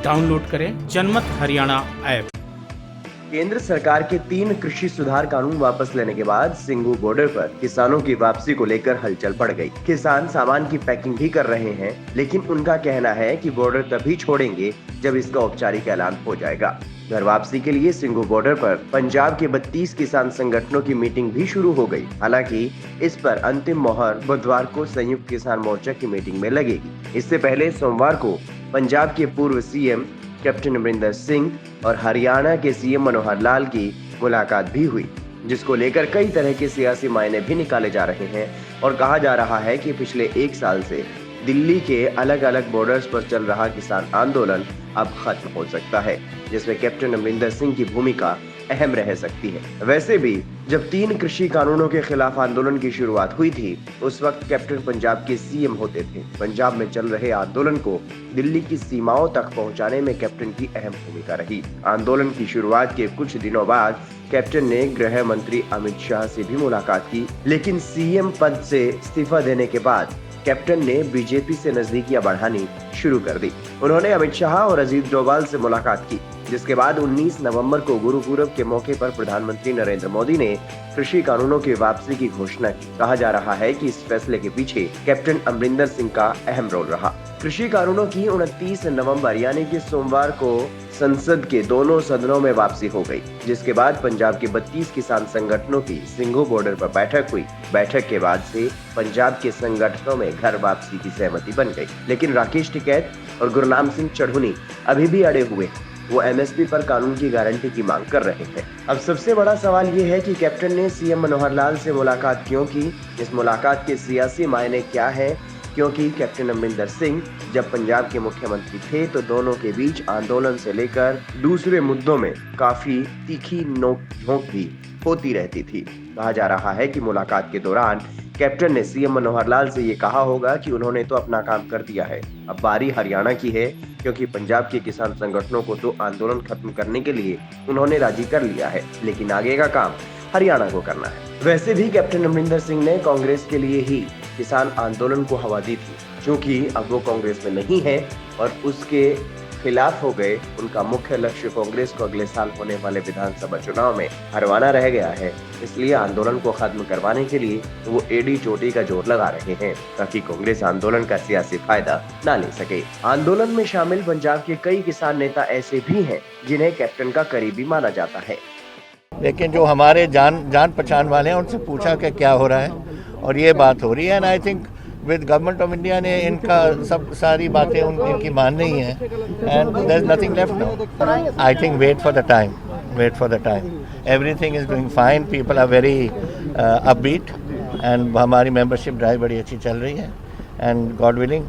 Download करें जनमत Haryana app. केंद्र सरकार के 3 कृषि सुधार कानून वापस लेने के बाद सिंघू बॉर्डर पर किसानों की वापसी को लेकर हलचल बढ़ गई। किसान सामान की पैकिंग भी कर रहे हैं, लेकिन उनका कहना है कि बॉर्डर तभी छोड़ेंगे जब इसका औपचारिक ऐलान हो जाएगा। घर वापसी के लिए सिंघू बॉर्डर पर पंजाब के 32 किसान संगठनों की मीटिंग भी शुरू हो गई। हालांकि इस पर अंतिम मोहर बुधवार को संयुक्त किसान मोर्चा की मीटिंग में लगेगी। इससे पहले सोमवार को पंजाब के पूर्व सीएम कैप्टन अमरिंदर सिंह और हरियाणा के सीएम मनोहर लाल की मुलाकात भी हुई, जिसको लेकर कई तरह के सियासी मायने भी निकाले जा रहे हैं और कहा जा रहा है कि पिछले 1 साल से दिल्ली के अलग अलग बॉर्डर्स पर चल रहा किसान आंदोलन अब खत्म हो सकता है, जिसमें कैप्टन अमरिंदर सिंह की भूमिका अहम रह सकती है। वैसे भी जब 3 कृषि कानूनों के खिलाफ आंदोलन की शुरुआत हुई थी, उस वक्त कैप्टन पंजाब के सीएम होते थे। पंजाब में चल रहे आंदोलन को दिल्ली की सीमाओं तक पहुंचाने में कैप्टन की अहम भूमिका रही। आंदोलन की शुरुआत के कुछ दिनों बाद कैप्टन ने गृह मंत्री अमित शाह से भी मुलाकात की, लेकिन सीएम पद से इस्तीफा देने के बाद कैप्टन ने बीजेपी से नजदीकियां बढ़ानी शुरू कर दी। उन्होंने अमित शाह और अजीत डोभाल से मुलाकात की, जिसके बाद 19 नवंबर को गुरु पूरब के मौके पर प्रधानमंत्री नरेंद्र मोदी ने कृषि कानूनों की वापसी की घोषणा की। कहा जा रहा है कि इस फैसले के पीछे कैप्टन अमरिंदर सिंह का अहम रोल रहा। कृषि कानूनों की 29 नवंबर यानी कि सोमवार को संसद के दोनों सदनों में वापसी हो गई, जिसके बाद पंजाब के 32 किसान संगठनों की सिंघू बॉर्डर पर बैठक हुई। बैठक के बाद से पंजाब के संगठनों में घर वापसी की सहमति बन गई, लेकिन राकेश टिकैत और गुरनाम सिंह चढ़ूनी अभी भी अड़े हुए। वो एमएसपी पर कानून की गारंटी की मांग कर रहे हैं। अब सबसे बड़ा सवाल ये है कि कैप्टन ने सीएम मनोहर लाल से मुलाकात क्यों की? इस मुलाकात के सियासी मायने क्या है? क्योंकि कैप्टन अमरिंदर सिंह जब पंजाब के मुख्यमंत्री थे तो दोनों के बीच आंदोलन से लेकर दूसरे मुद्दों में काफी तीखी नोक-झोंक भी होती रहती थी। कहा जा रहा है कि मुलाकात के दौरान कैप्टन ने सीएम मनोहर लाल से ये कहा होगा कि उन्होंने तो अपना काम कर दिया है, अब बारी हरियाणा की है, क्योंकि पंजाब के किसान संगठनों को तो आंदोलन खत्म करने के लिए उन्होंने राजी कर लिया है, लेकिन आगे का काम हरियाणा को करना है। वैसे भी कैप्टन अमरिंदर सिंह ने कांग्रेस के लिए ही किसान आंदोलन को हवा दी थी, क्योंकि अब वो कांग्रेस में नहीं है और उसके खिलाफ हो गए। उनका मुख्य लक्ष्य कांग्रेस को अगले साल होने वाले विधानसभा चुनाव में हरवाना रह गया है। इसलिए आंदोलन को खत्म करवाने के लिए वो एडी चोटी का जोर लगा रहे हैं, ताकि कांग्रेस आंदोलन का सियासी फायदा न ले सके। आंदोलन में शामिल पंजाब के कई किसान नेता ऐसे भी हैं जिन्हें कैप्टन का करीबी माना जाता है, लेकिन जो हमारे जान पहचान वाले हैं उनसे पूछा कि क्या हो रहा है और ये बात हो रही है। And I think with government of India ने इनका सब सारी बातें इनकी मान रही हैं and there is nothing left now. I think wait for the time everything is doing fine, people are very upbeat and हमारी मेंबरशिप ड्राइव बड़ी अच्छी चल रही है and God willing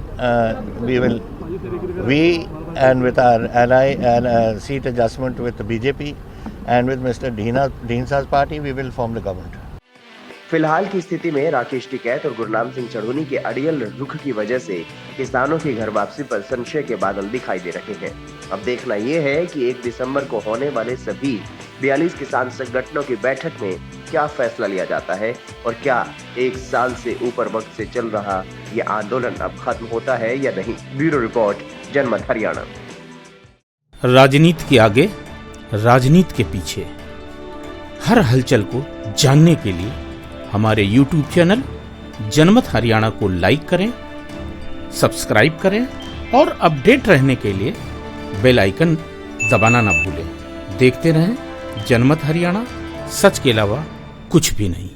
we and with our ally and seat adjustment with BJP and with Mr. Dheensa's party we will form the government. फिलहाल की स्थिति में राकेश टिकैत और गुरनाम सिंह चढ़ूनी के अड़ियल रुख की वजह से किसानों की घर वापसी पर संशय के बादल दिखाई दे रहे हैं। अब देखना ये है कि 1 दिसंबर को होने वाले सभी 42 किसान संगठनों की बैठक में क्या फैसला लिया जाता है और क्या 1 साल से ऊपर वक्त से चल रहा ये आंदोलन अब खत्म होता है या नहीं। ब्यूरो रिपोर्ट, जनमत हरियाणा। राजनीति के आगे, राजनीति के पीछे, हर हलचल को जानने के लिए हमारे YouTube चैनल जनमत हरियाणा को लाइक करें, सब्सक्राइब करें और अपडेट रहने के लिए बेल आइकन दबाना ना भूलें। देखते रहें जनमत हरियाणा, सच के अलावा कुछ भी नहीं।